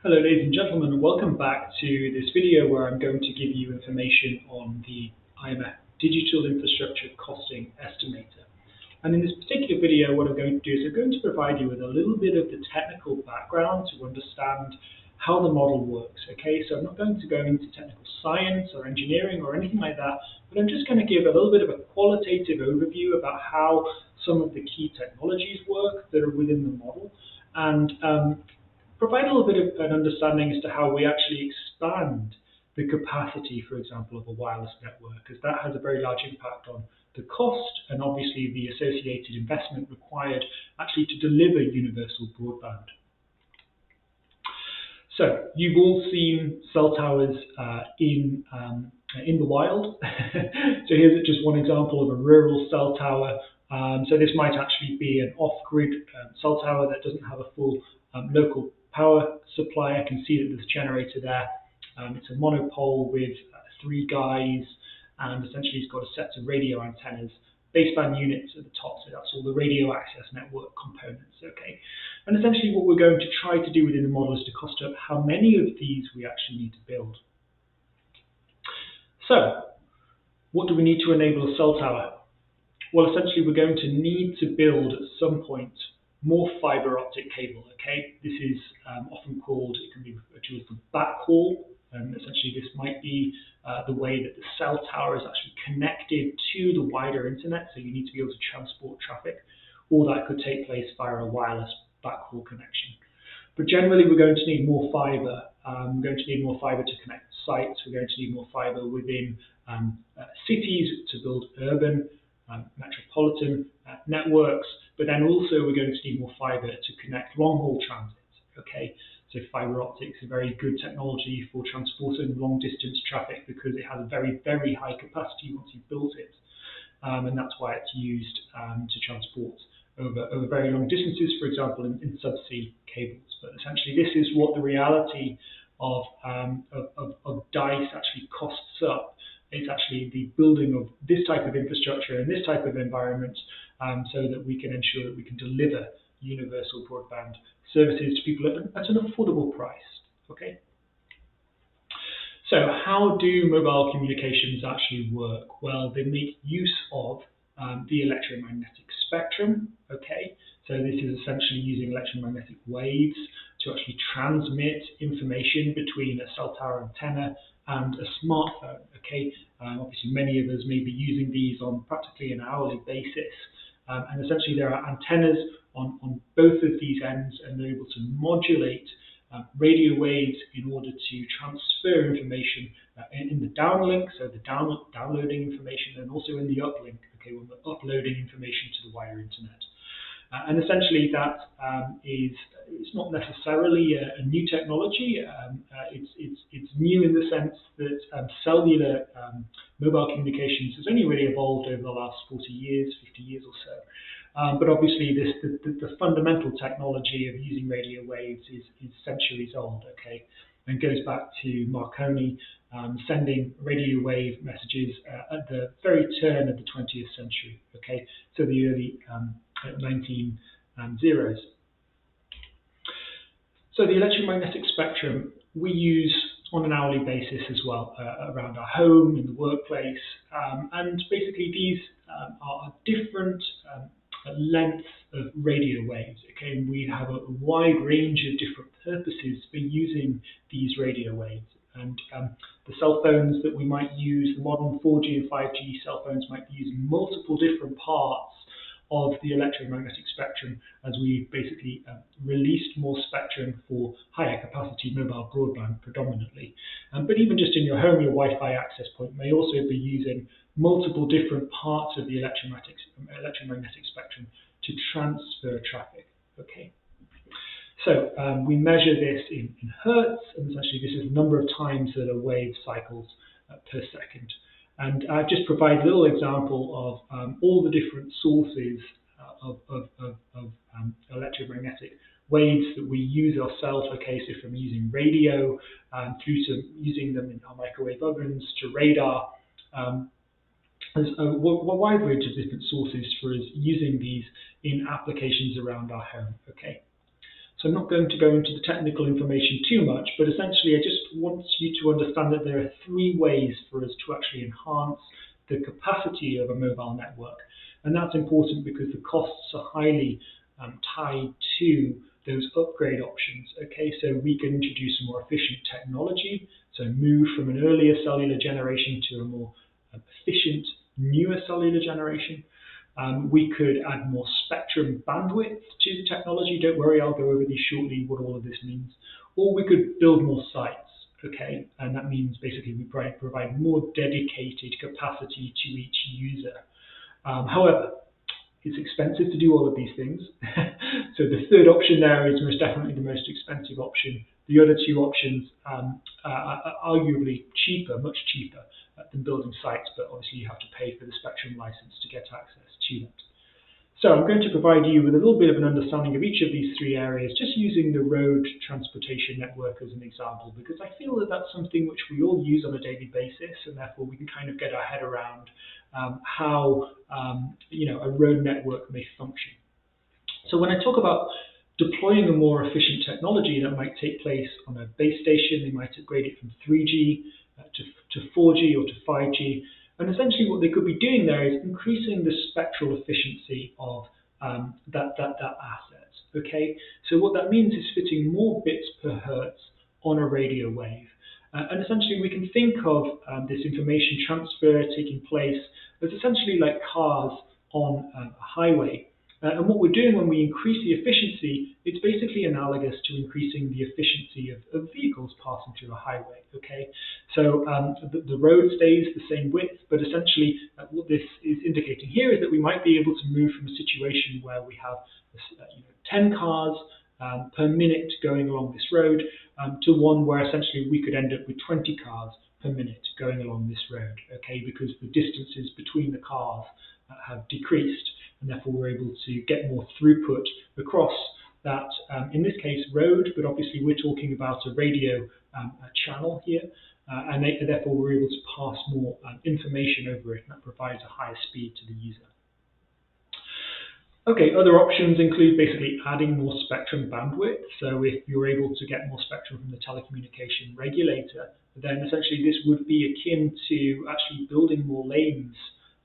Hello ladies and gentlemen, and welcome back to this video where I'm going to give you information on the IMF Digital Infrastructure Costing Estimator. And in this particular video, what I'm going to do is I'm going to provide you with a little bit of the technical background to understand how the model works. Okay, so I'm not going to go into technical science or engineering or anything like that, but I'm just going to give a little bit of a qualitative overview about how some of the key technologies work that are within the model, and provide a little bit of an understanding as to how we actually expand the capacity, for example, of a wireless network, because that has a very large impact on the cost and obviously the associated investment required actually to deliver universal broadband. So you've all seen cell towers in the wild. So here's just one example of a rural cell tower. So this might actually be an off-grid cell tower that doesn't have a full local power supply. I can see that there's a generator there. It's a monopole with three guys, and essentially it's got a set of radio antennas, baseband units at the top, so that's all the radio access network components, okay? And essentially what we're going to try to do within the model is to cost up how many of these we actually need to build. So, what do we need to enable a cell tower? Well, essentially we're going to need to build at some point more fiber optic cable, okay? This is often called, it can be referred to as the backhaul. Essentially this might be the way that the cell tower is actually connected to the wider internet, so you need to be able to transport traffic, or that could take place via a wireless backhaul connection. But generally we're going to need more fiber. We're going to need more fiber to connect sites. We're going to need more fiber within cities to build urban metropolitan networks, but then also we're going to need more fiber to connect long-haul transit. Okay, so fiber optics is a very good technology for transporting long-distance traffic because it has a very, very high capacity once you've built it, and that's why it's used to transport over very long distances, for example, in subsea cables. But essentially, this is what the reality of DICE actually costs up. It's actually the building of this type of infrastructure in this type of environment, so that we can ensure that we can deliver universal broadband services to people at an affordable price. Okay. So how do mobile communications actually work? Well, they make use of the electromagnetic spectrum. Okay. So this is essentially using electromagnetic waves to actually transmit information between a cell tower antenna and a smartphone. Okay, obviously many of us may be using these on practically an hourly basis, and essentially there are antennas on both of these ends, and they're able to modulate radio waves in order to transfer information in the downlink, so the downloading information, and also in the uplink, okay, when we're uploading information to the wider internet. And essentially that it's not necessarily a new technology. It's new in the sense that cellular mobile communications has only really evolved over the last 40 years, 50 years or so. But obviously the fundamental technology of using radio waves is centuries old, okay, and goes back to Marconi sending radio wave messages at the very turn of the 20th century, okay, so the early 1900s. So the electromagnetic spectrum we use on an hourly basis as well around our home, in the workplace, and basically these are different lengths of radio waves. Okay, and we have a wide range of different purposes for using these radio waves. And the cell phones that we might use, the modern 4G and 5G cell phones might be using multiple different parts of the electromagnetic spectrum as we basically released more spectrum for higher capacity mobile broadband predominantly. But even just in your home, your Wi-Fi access point may also be using multiple different parts of the electromagnetic spectrum to transfer traffic. Okay. So we measure this in hertz, and essentially this is the number of times that a wave cycles per second. And I've just provided a little example of all the different sources of electromagnetic waves that we use ourselves. Okay, so from using radio through to using them in our microwave ovens to radar. There's a wide range of different sources for us using these in applications around our home. Okay. So I'm not going to go into the technical information too much, but essentially I just want you to understand that there are three ways for us to actually enhance the capacity of a mobile network. And that's important because the costs are highly tied to those upgrade options. Okay, so we can introduce a more efficient technology, so move from an earlier cellular generation to a more efficient, newer cellular generation. We could add more spectrum bandwidth to the technology. Don't worry, I'll go over these shortly, what all of this means. Or we could build more sites, okay? And that means basically we provide more dedicated capacity to each user. However, it's expensive to do all of these things. So the third option there is most definitely the most expensive option. The other two options are arguably cheaper, much cheaper than building sites, but obviously you have to pay for the spectrum license to get access to that. So I'm going to provide you with a little bit of an understanding of each of these three areas, just using the road transportation network as an example, because I feel that that's something which we all use on a daily basis, and therefore we can kind of get our head around how a road network may function. So when I talk about deploying a more efficient technology, that might take place on a base station. They might upgrade it from 3G to 4G or to 5G. And essentially what they could be doing there is increasing the spectral efficiency of that asset. Okay, so what that means is fitting more bits per hertz on a radio wave. And essentially we can think of this information transfer taking place as essentially like cars on a highway. And what we're doing when we increase the efficiency, it's basically analogous to increasing the efficiency of vehicles passing through a highway. Okay, so the road stays the same width, but essentially what this is indicating here is that we might be able to move from a situation where we have 10 cars per minute going along this road to one where essentially we could end up with 20 cars per minute going along this road. Okay, because the distances between the cars have decreased, and therefore we're able to get more throughput across that, in this case, road, but obviously we're talking about a radio channel here, and therefore we're able to pass more information over it, and that provides a higher speed to the user. Okay, other options include basically adding more spectrum bandwidth. So if you're able to get more spectrum from the telecommunication regulator, then essentially this would be akin to actually building more lanes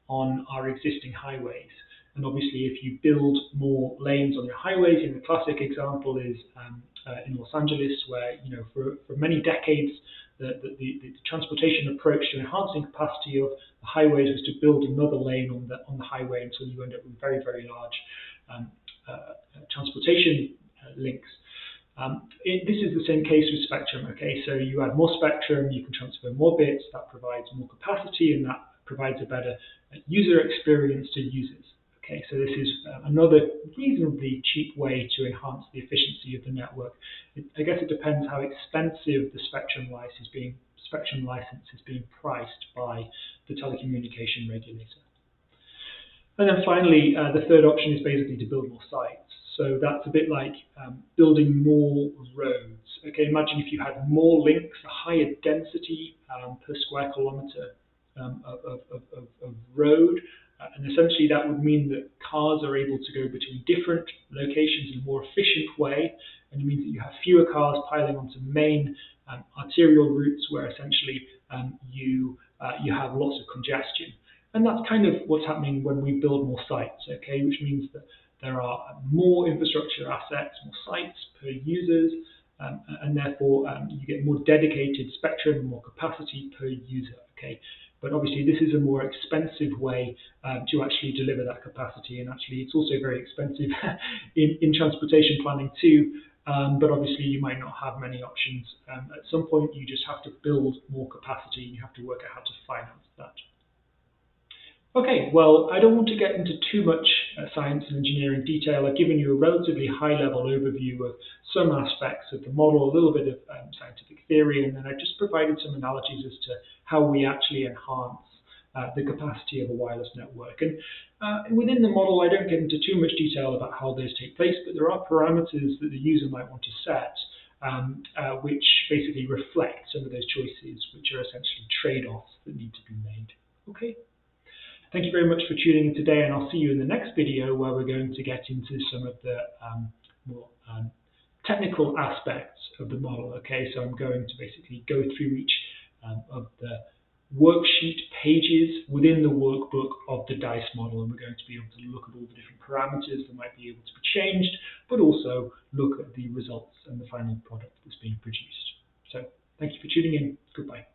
on our existing highways. And obviously, if you build more lanes on your highways, the classic example is in Los Angeles, where for many decades the transportation approach to enhancing capacity of the highways was to build another lane on the highway until you end up with very, very large transportation links. This is the same case with spectrum. Okay, so you add more spectrum, you can transfer more bits, that provides more capacity, and that provides a better user experience to users. Okay, so this is another reasonably cheap way to enhance the efficiency of the network. I guess it depends how expensive the spectrum license is being priced by the telecommunication regulator. And then finally, the third option is basically to build more sites. So that's a bit like building more roads. Okay, imagine if you had more links, a higher density per square kilometer of road. And essentially that would mean that cars are able to go between different locations in a more efficient way, and it means that you have fewer cars piling onto main arterial routes where essentially you have lots of congestion. And that's kind of what's happening when we build more sites, okay, which means that there are more infrastructure assets, more sites per users, and therefore you get more dedicated spectrum, more capacity per user, okay. But obviously this is a more expensive way to actually deliver that capacity, and actually it's also very expensive in transportation planning too, but obviously you might not have many options. At some point you just have to build more capacity, and you have to work out how to finance that. Okay, well, I don't want to get into too much science and engineering detail. I've given you a relatively high-level overview of some aspects of the model, a little bit of scientific theory, and then I've just provided some analogies as to how we actually enhance the capacity of a wireless network. And within the model, I don't get into too much detail about how those take place, but there are parameters that the user might want to set, which basically reflect some of those choices, which are essentially trade-offs that need to be made. Okay. Thank you very much for tuning in today, and I'll see you in the next video where we're going to get into some of the more technical aspects of the model. Okay, so I'm going to basically go through each of the worksheet pages within the workbook of the DICE model, and we're going to be able to look at all the different parameters that might be able to be changed, but also look at the results and the final product that's being produced. So thank you for tuning in. Goodbye.